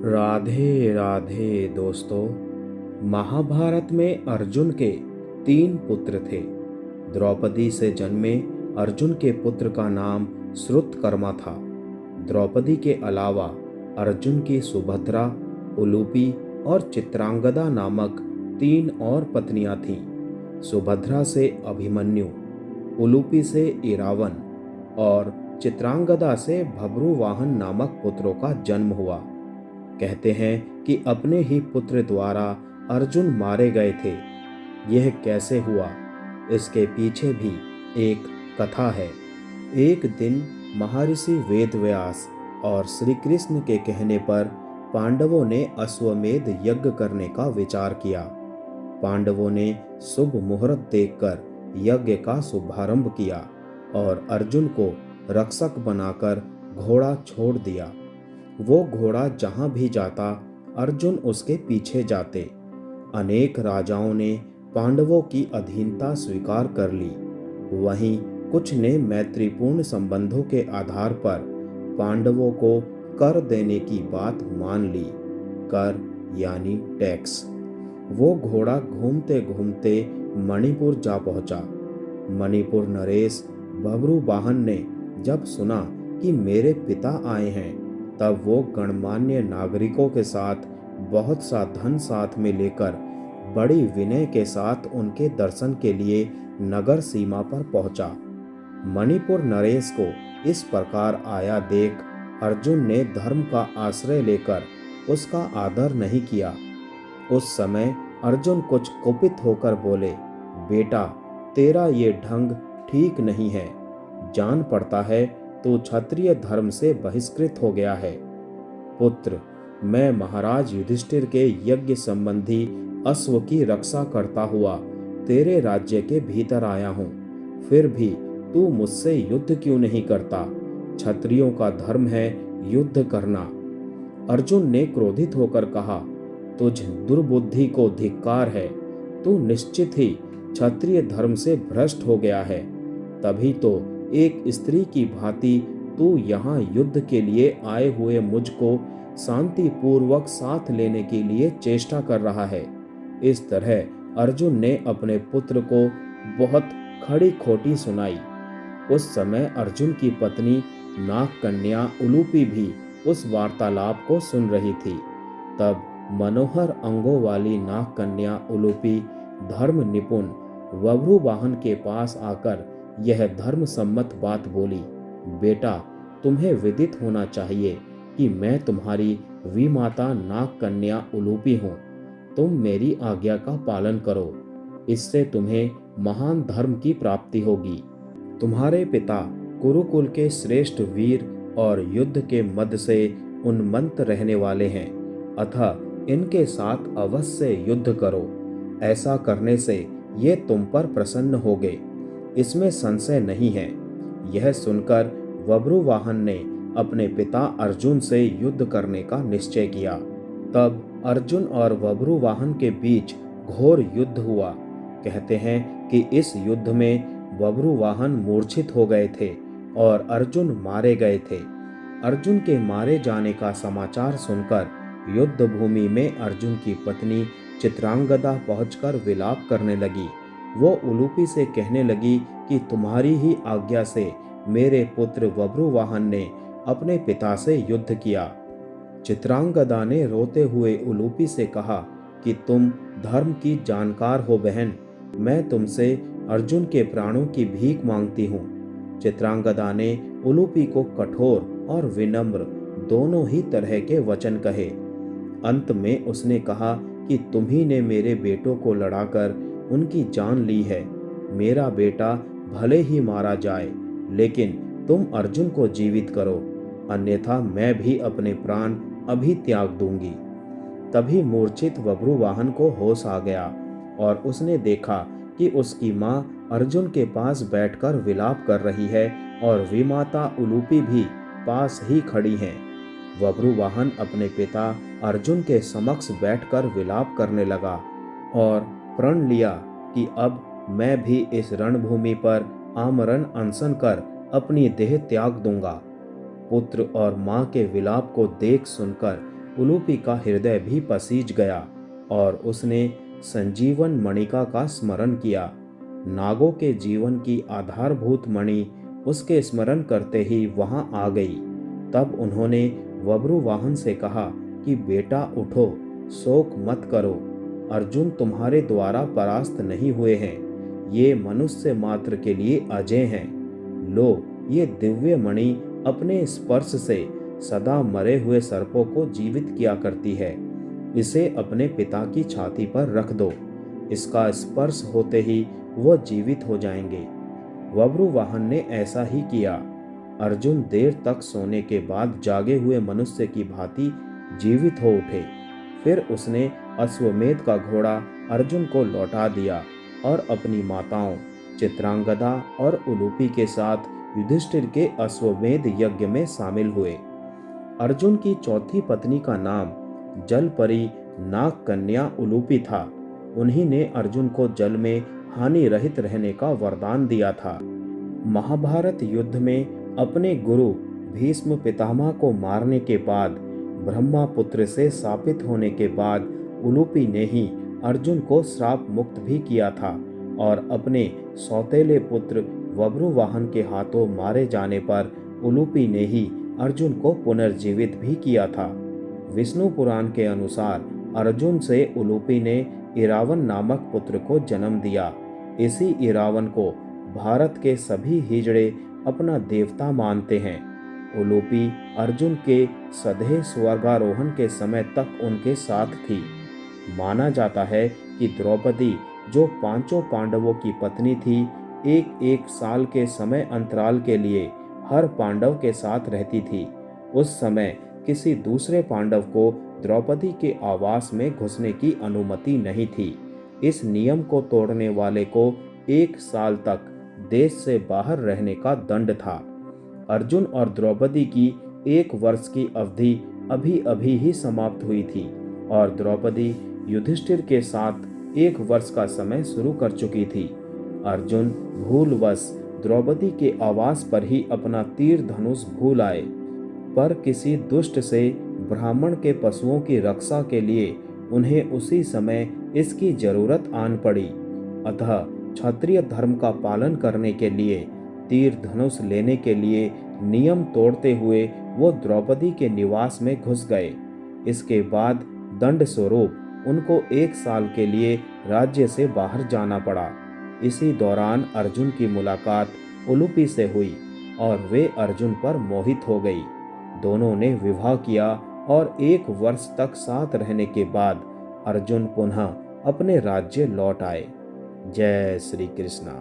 राधे राधे दोस्तों। महाभारत में अर्जुन के 3 पुत्र थे। द्रौपदी से जन्मे अर्जुन के पुत्र का नाम श्रुतकर्मा था। द्रौपदी के अलावा अर्जुन की सुभद्रा, उलूपी और चित्रांगदा नामक 3 और पत्नियां थीं। सुभद्रा से अभिमन्यु, उलूपी से इरावन और चित्रांगदा से भब्रुवाहन नामक पुत्रों का जन्म हुआ। कहते हैं कि अपने ही पुत्र द्वारा अर्जुन मारे गए थे। यह कैसे हुआ, इसके पीछे भी एक कथा है। एक दिन महर्षि वेदव्यास और श्री कृष्ण के कहने पर पांडवों ने अश्वमेध यज्ञ करने का विचार किया। पांडवों ने शुभ मुहूर्त देखकर यज्ञ का शुभारंभ किया और अर्जुन को रक्षक बनाकर घोड़ा छोड़ दिया। वो घोड़ा जहां भी जाता अर्जुन उसके पीछे जाते। अनेक राजाओं ने पांडवों की अधीनता स्वीकार कर ली। वहीं कुछ ने मैत्रीपूर्ण संबंधों के आधार पर पांडवों को कर देने की बात मान ली। कर यानी टैक्स। वो घोड़ा घूमते घूमते मणिपुर जा पहुंचा। मणिपुर नरेश बभ्रुवाहन ने जब सुना कि मेरे पिता आए हैं, तब वो गणमान्य नागरिकों के साथ बहुत सा धन साथ में लेकर बड़ी विनय के साथ उनके दर्शन के लिए नगर सीमा पर पहुंचा। मणिपुर नरेश को इस प्रकार आया देख अर्जुन ने धर्म का आश्रय लेकर उसका आदर नहीं किया। उस समय अर्जुन कुछ कुपित होकर बोले, बेटा, तेरा ये ढंग ठीक नहीं है। जान पड़ता है तो क्षत्रिय धर्म से बहिष्कृत हो गया है। पुत्र, मैं महाराज युधिष्ठिर के यज्ञ संबंधी अश्व की रक्षा करता हुआ तेरे राज्य के भीतर आया हूँ। फिर भी तू मुझसे युद्ध क्यों नहीं करता? क्षत्रियों का धर्म है युद्ध करना। अर्जुन ने क्रोधित होकर कहा, तुझ दुर्बुद्धि को धिक्कार है। तू निश्चित ही क्षत्रिय धर्म से भ्रष्ट हो गया है। तभी तो एक स्त्री की भांति तू यहाँ युद्ध के लिए आए हुए मुझको शांतिपूर्वक साथ लेने के लिए चेष्टा कर रहा है। इस तरह अर्जुन ने अपने पुत्र को बहुत खड़ी खोटी सुनाई। उस समय अर्जुन की पत्नी नागकन्या उलूपी भी उस वार्तालाप को सुन रही थी। तब मनोहर अंगों वाली नागकन्या उलूपी धर्म निपुण बभ्रुवाहन के पास आकर यह धर्म सम्मत बात बोली, बेटा, तुम्हें विदित होना चाहिए कि मैं तुम्हारी विमाता नागकन्या उलूपी हूँ। तुम मेरी आज्ञा का पालन करो, इससे तुम्हें महान धर्म की प्राप्ति होगी। तुम्हारे पिता कुरुकुल के श्रेष्ठ वीर और युद्ध के मद से उन्मत्त रहने वाले हैं, अतः इनके साथ अवश्य युद्ध करो। ऐसा करने से ये तुम पर प्रसन्न होंगे, इसमें संशय नहीं है। यह सुनकर बभ्रुवाहन ने अपने पिता अर्जुन से युद्ध करने का निश्चय किया। तब अर्जुन और बभ्रुवाहन के बीच घोर युद्ध हुआ। कहते हैं कि इस युद्ध में बभ्रुवाहन मूर्छित हो गए थे और अर्जुन मारे गए थे। अर्जुन के मारे जाने का समाचार सुनकर युद्ध भूमि में अर्जुन की पत्नी चित्रांगदा पहुंचकर विलाप करने लगी। वो उलूपी से कहने लगी कि तुम्हारी ही आज्ञा से मेरे पुत्र बभ्रुवाहन ने अपने पिता से युद्ध किया। चित्रांगदा ने रोते हुए उलूपी से कहा कि तुम धर्म की जानकार हो बहन, मैं तुमसे अर्जुन के प्राणों की भीख मांगती हूँ। चित्रांगदा ने उलूपी को कठोर और विनम्र दोनों ही तरह के वचन कहे। अंत में उसने कहा कि तुम्ही ने मेरे बेटों को लड़ाकर उनकी जान ली है। मेरा बेटा भले ही मारा जाए, लेकिन तुम अर्जुन को जीवित करो, अन्यथा मैं भी अपने प्राण अभी त्याग दूंगी। तभी मूर्छित बभ्रुवाहन को होश आ गया और उसने देखा कि उसकी मां अर्जुन के पास बैठकर विलाप कर रही है और विमाता उलूपी भी पास ही खड़ी हैं। बभ्रुवाहन अपने पिता अर्जुन के समक्ष बैठकर विलाप करने लगा और प्रण लिया कि अब मैं भी इस रणभूमि पर आमरण अनशन कर अपनी देह त्याग दूंगा। पुत्र और मां के विलाप को देख सुनकर उलूपी का हृदय भी पसीज गया और उसने संजीवन मणिका का स्मरण किया। नागों के जीवन की आधारभूत मणि उसके स्मरण करते ही वहां आ गई। तब उन्होंने बभ्रुवाहन से कहा कि बेटा उठो, शोक मत करो। अर्जुन तुम्हारे द्वारा परास्त नहीं हुए हैं। ये मनुष्य मात्र के लिए अजय हैं। लो, ये दिव्य मणि अपने स्पर्श से सदा मरे हुए सर्पों को जीवित किया करती है। इसे अपने पिता की छाती पर रख दो। इसका स्पर्श होते ही वह जीवित हो जाएंगे। बभ्रुवाहन ने ऐसा ही किया। अर्जुन देर तक सोने के बाद जागे हुए मनुष्य की भांति जीवित हो उठे। फिर उसने अश्वमेध का घोड़ा अर्जुन को लौटा दिया और अपनी माताओं चित्रांगदा और उलूपी के साथ युधिष्ठिर के अश्वमेध यज्ञ में शामिल हुए। अर्जुन की चौथी पत्नी का नाम जलपरी नाग कन्या उलूपी था। उन्हीं ने अर्जुन को जल में हानि रहित रहने का वरदान दिया था। महाभारत युद्ध में अपने गुरु भीष्म पितामह को मारने के बाद, ब्रह्मा पुत्र से शापित होने के बाद उलूपी ने ही अर्जुन को श्राप मुक्त भी किया था और अपने सौतेले पुत्र बभ्रुवाहन के हाथों मारे जाने पर उलूपी ने ही अर्जुन को पुनर्जीवित भी किया था। विष्णु पुराण के अनुसार अर्जुन से उलूपी ने इरावन नामक पुत्र को जन्म दिया। इसी इरावन को भारत के सभी हिजड़े अपना देवता मानते हैं। उलूपी अर्जुन के सधे स्वर्गारोहण के समय तक उनके साथ थी। माना जाता है कि द्रौपदी, जो पांचों पांडवों की पत्नी थी, एक एक साल के समय अंतराल के लिए हर पांडव के साथ रहती थी। उस समय किसी दूसरे पांडव को द्रौपदी के आवास में घुसने की अनुमति नहीं थी। इस नियम को तोड़ने वाले को 1 साल तक देश से बाहर रहने का दंड था। अर्जुन और द्रौपदी की 1 वर्ष की अवधि अभी अभी ही समाप्त हुई थी और द्रौपदी युधिष्ठिर के साथ 1 वर्ष का समय शुरू कर चुकी थी। अर्जुन भूलवश द्रौपदी के आवास पर ही अपना तीर धनुष भूल आए, पर किसी दुष्ट से ब्राह्मण के पशुओं की रक्षा के लिए उन्हें उसी समय इसकी जरूरत आन पड़ी। अतः क्षत्रिय धर्म का पालन करने के लिए, तीर धनुष लेने के लिए नियम तोड़ते हुए वो द्रौपदी के निवास में घुस गए। इसके बाद दंड स्वरूप उनको 1 साल के लिए राज्य से बाहर जाना पड़ा। इसी दौरान अर्जुन की मुलाकात उलूपी से हुई और वे अर्जुन पर मोहित हो गई। दोनों ने विवाह किया और 1 वर्ष तक साथ रहने के बाद अर्जुन पुनः अपने राज्य लौट आए। जय श्री कृष्णा।